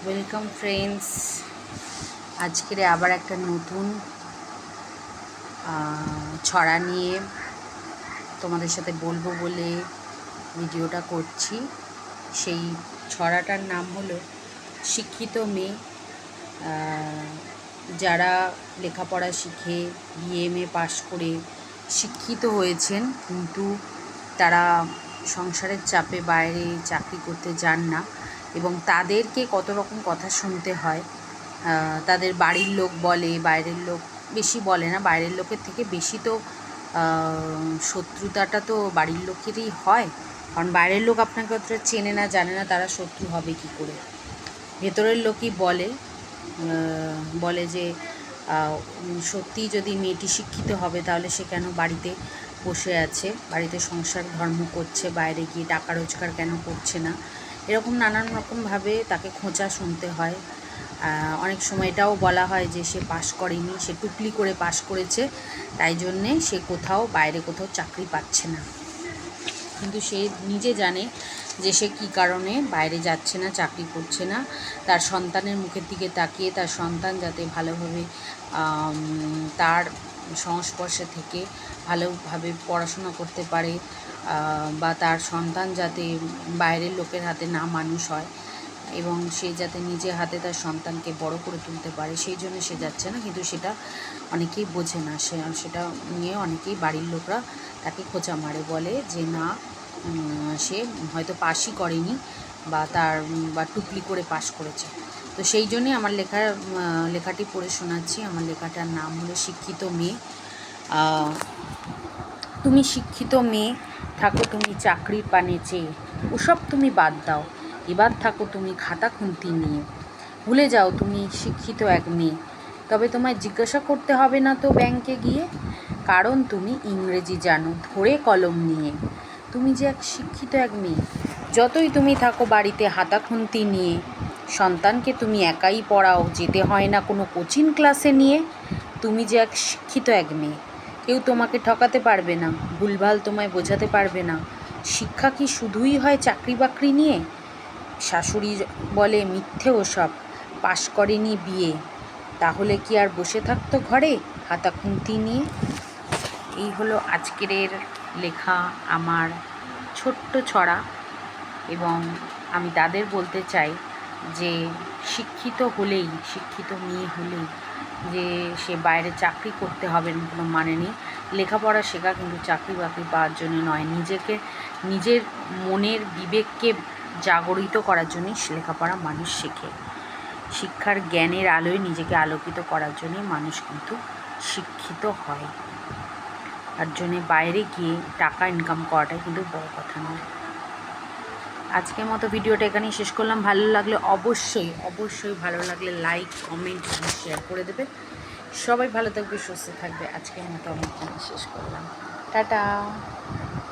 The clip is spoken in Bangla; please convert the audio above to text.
Welcome friends. আজকের আবার একটা নতুন ছড়া নিয়ে তোমাদের সাথে বলবো বলে ভিডিওটা করছি। সেই ছড়াটার নাম হলো শিক্ষিত মেয়ে। যারা লেখাপড়া শিখে বিএমএ পাশ করে শিক্ষিত হয়েছেন, কিন্তু তারা সংসারের চাপে বাইরে চাকরি করতে যান না এবং তাদেরকে কত রকম কথা শুনতে হয়। তাদের বাড়ির লোক বলে, বাইরের লোক বেশি বলে না, বাইরের লোকের থেকে বেশি তো শত্রুতাটা তো বাড়ির লোকেরই হয়, কারণ বাইরের লোক আপনাকে অতটা চেনে না, জানে না, তারা শত্রু হবে কী করে। ভেতরের লোকই বলে যে সত্যি যদি মেয়েটি শিক্ষিত হবে তাহলে সে কেন বাড়িতে বসে আছে, বাড়িতে সংসার ধর্ম করছে, বাইরে গিয়ে টাকা রোজগার কেন করছে না, এরকম নানান রকমভাবে তাকে খোঁচা শুনতে হয়। অনেক সময় এটাও বলা হয় যে সে পাশ করেনি, সে টুকলি করে পাশ করেছে, তাই জন্যে সে বাইরে কোথাও চাকরি পাচ্ছে না। কিন্তু সে নিজে জানে যে সে কী কারণে বাইরে যাচ্ছে না, চাকরি করছে না। তার সন্তানের মুখের দিকে তাকিয়ে তার সন্তান যাতে ভালোভাবে তার সংস্পর্শে থেকে ভালোভাবে পড়াশোনা করতে পারে, বা তার সন্তান যাতে বাইরের লোকের হাতে না মানুষ হয় এবং সে যাতে নিজে হাতে তার সন্তানকে বড় করে তুলতে পারে, সেই জন্য সে যাচ্ছে না। কিন্তু সেটা অনেকেই বোঝে না, সেটা নিয়ে অনেকেই বাড়ির লোকরা তাকে খোঁচা মারে, বলে যে না, সে হয়তো পাশই করেনি বা টুকলি করে পাশ করেছে। তো সেই জন্যই আমার লেখাটি পড়ে শোনাচ্ছি। আমার লেখাটার নাম হলো শিক্ষিত মেয়ে। তুমি শিক্ষিত মেয়ে, থাকো তুমি চাকরির পানে চেয়ে, ওসব তুমি বাদ দাও, এবার থাকো তুমি খাতা খুন্তি নিয়ে। ভুলে যাও তুমি শিক্ষিত এক মেয়ে, তবে তোমায় জিজ্ঞাসা করতে হবে না তো ব্যাংকে গিয়ে, কারণ তুমি ইংরেজি জানো ধরে কলম নিয়ে। তুমি যে শিক্ষিত এক মেয়ে, যতই তুমি থাকো বাড়িতে হাতা খুন্তি নিয়ে, সন্তানকে তুমি একাই পড়াও, যেতে হয় না কোনো কোচিং ক্লাসে নিয়ে। তুমি যে শিক্ষিত এক মেয়ে, কেউ তোমাকে ঠকাতে পারবে না, ভুলভাল তোমায় বোঝাতে পারবে না। শিক্ষা কি শুধুই হয় চাকরি বাকরি নিয়ে? শাশুড়ি বলে মিথ্যে ওসব, পাশ করেনি বিয়ে, তাহলে কি আর বসে থাকতো ঘরে হাতা খুন্তি নিয়ে? এই হলো আজকের লেখা আমার ছোট্ট ছড়া। এবং আমি তাদের বলতে চাই যে শিক্ষিত মেয়ে হলেই যে সে বাইরে চাকরি করতে হবে কোনো মানে নেই। লেখাপড়া শেখা কিন্তু চাকরি বাকরি পাওয়ার জন্য নয়, নিজের মনের বিবেককে জাগরিত করার জন্যই লেখাপড়া মানুষ শেখে। শিক্ষার জ্ঞানের আলোয় নিজেকে আলোকিত করার জন্যই মানুষ কিন্তু শিক্ষিত হয়। তার জন্যে বাইরে গিয়ে টাকা ইনকাম করাটাই কিন্তু বড় কথা নয়। আজকের মতো ভিডিওটা এখানেই শেষ করলাম। ভালো লাগলে অবশ্যই ভালো লাগলে লাইক, কমেন্ট, শেয়ার করে দেবে। সবাই ভালো থাকবে, সুস্থ থাকবে। আজকের মতো আমি এখানেই শেষ করলাম। টাটা।